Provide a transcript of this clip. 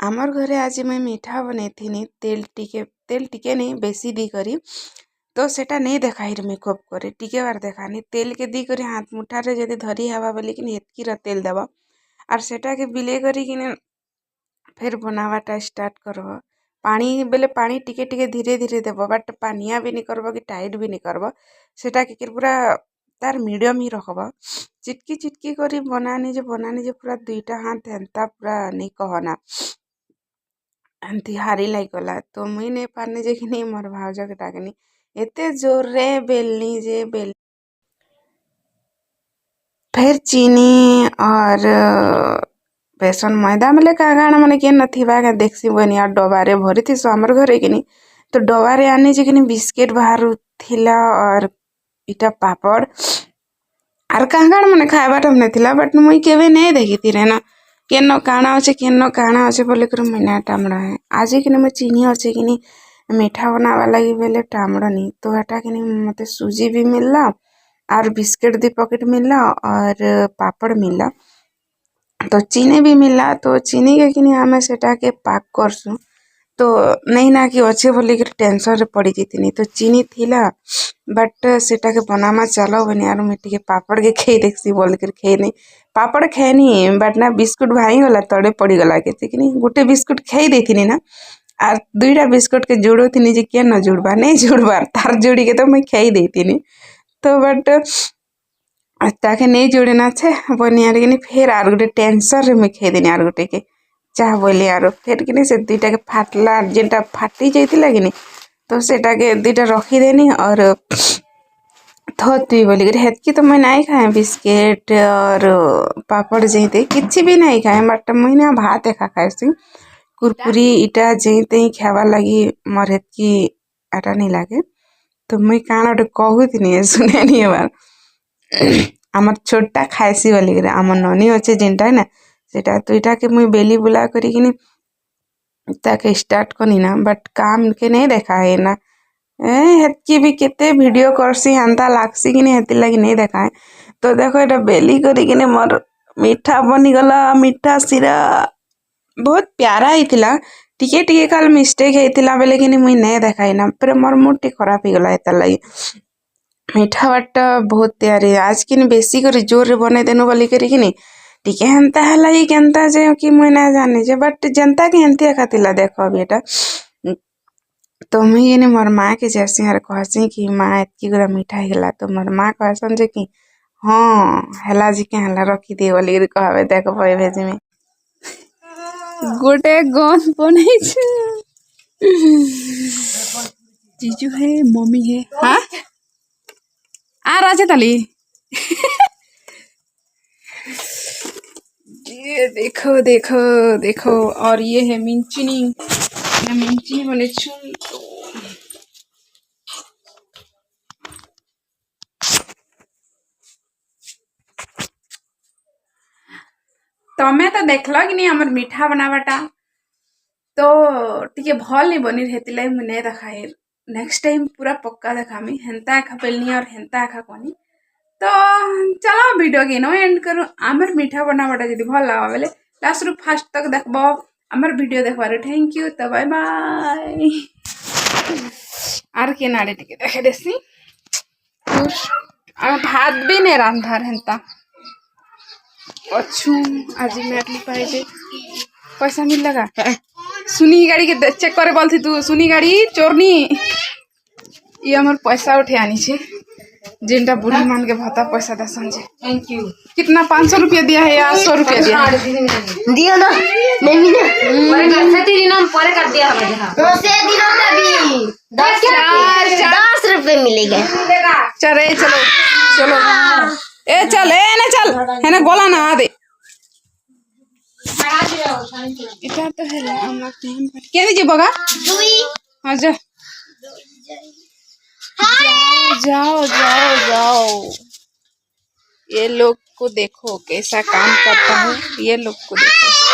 आमर घरे आज मैं मीठा बनै तेल टिके नहीं बेसी दी करी तो सेटा नहीं देखाई रे मेकअप करे टिके बार देखानी तेल के दी करी हाथ मुठा रे जदी धरी हवा बोली कि हेतकी रा तेल देबा और सेटा के बिले करी कि फिर बनावाटा स्टार्ट करब पानी बेले पानी टिके टिके धीरे धीरे देव बट पानिया भी नहीं करब कि टाइट भी नहीं करब सेटा के पूरा तार मीडियम ही रखब चिटकी चिटकी करी बनानी जे पूरा दुईटा हाथ हेन्ता पूरा नहीं कहना एमती हारी लागला तो मुई नहीं पारनी जे कि नहीं मोर भाउज के डाकनी एते जोर रे बेलनी जे बेल फिर चीनी और बेसन मैदा मेले कागाण माने के नथिबा के देखसी बनी और डबारे भरी थी हमर घरे किनी तो डबारे आनी जे किनी बिस्किट बाहर थिला और इटा पापड़ और कागाण माने खाइबाटा हमने थिला बट मुई केबे नहीं देखी थी रे ना केनो काना अच्छे बोले कर मैंने टामड़ा है आज कि मैं चीनी अच्छे कि मीठा बनावा लगी बोले टामड़ा नहीं तो एटा कि मते सूजी भी मिलला और बिस्किट 2 पैकेट मिलला और पापड़ मिलला तो चीनी भी मिलला तो चीनी के कि आमे सेटा के पाक करसु तो नहीं ना कि अच्छे बोली कि टेंशन रे पड़ी जीती तो चीनी थिला बट सेटा के बनामा चलो बनी यार मैं टिके पापड़ के खेई देखसी बोल कर खेई नहीं पापड़ खेनी बट ना बिस्कुट भाई गला तड़े पड़ी गला के गोटे बिस्कुट खेई देथिनी ना और 2टा बिस्कुट के जोड़ो थी जे के न जुड़बा नहीं जुड़बा तार जोड़ी के तो मैं खेई देथिनी तो बट ताके नहीं जोड़े ना छे बनी यार कि फिर आर गोटे टेंशन रे मैं खेई देनी आर गोटे के चाह बोली यार फिर कि से 2टा के फाटला जेनटा फाटी जाइतिला कि तो सेटा के 2टा रखी देनी और थोती बोली कर हेतकी तो मैं नहीं खाए बिस्किट और पापड़ जैते किसी भी नहीं खाए बट मैंने भात एका खाएसी कुरकुरी इटा जैते खावा लगी मोर हेतकी आटा नहीं लागे तो मुई काना गोटे कहूनी सुने नहीं बार आमर छोटा खाएसी बोली कर आम ननी अच्छे जेनटा है ना सेटा तो इटा के मुई बेली बुला करी ताके स्टार्ट कनी ना बट काम के नहीं देखा है ना हेतकी भी केते वीडियो करसी हेन्ता लागसी कि हेती लगी नहीं देखा तो देखो एटा बेली करी कि मोर मीठा बनी गला मीठा सिरा बहुत प्यारा होइतिला टिके टिके काल मिस्टेक होइतिला बेले कि मुई नहीं देखाई ना पर मोर मुड खराब हो गला एता लगी मीठा बाटा बहुत तैयारी आज कि बेसी कर जोर रे बने देनु बोली करी कि टिके हेन्ता हला केन्ता जे कि मुई ना जाने जे बट जनता के हेन्ती खातिला देखो अभी एटा तो मुझे मोर माँ के जैसे यार कहसी कि माँ एतकी गुड़ा मीठा हेला तो मोर माँ कहसन जे कि हाँ हेला जी के हेला रखी दे बोली कहबे देख भाई भेजी में गोटे गन बनै छै जीजू है मम्मी है हाँ आ राजे तली ये देखो देखो देखो और ये है मिंचनी बने छुई तमें तो देखल कि नहीं हमर मीठा बनावाटा तो टिके भल नहीं बनी हेती लाग मुझे नहीं देखा नेक्स्ट टाइम पूरा पक्का देखामी हेन्ता एखा पेलनी और हेन्ता एखा कनी तो चलो वीडियो के नो एंड करूँ आमर मीठा बनावाटा जब भल लगा बेले लास्ट रु फास्ट तक देखब आमर वीडियो देखबार थैंक यू तो बाय बाय आर के नारे टिके देखे देसी भात भी नहीं रांधार हेन्ता अच्छू आज मैटली पाइजे पैसा मिल लगा सुनी गाड़ी के चेक करे बोलती तू सुनी गाड़ी चोरनी ये हमार पैसा उठे आनी छे जिनटा बूढ़ी मान के भत्ता पैसा दसन छे थैंक यू कितना 500 रुपया दिया है या 100 रुपया दिया ना नहीं ना पर कैसे दिन हम पर कर दिया हमें तो से दिनों में भी 10 रुपए मिलेगा चले चलो ए चल ए ना चल है ना गोला ना आ दे इटा तो है ना हम लोग टाइम पर क्या दीजिए बगा हां जा जाओ ये लोग को देखो कैसा काम करता है ये लोग को देखो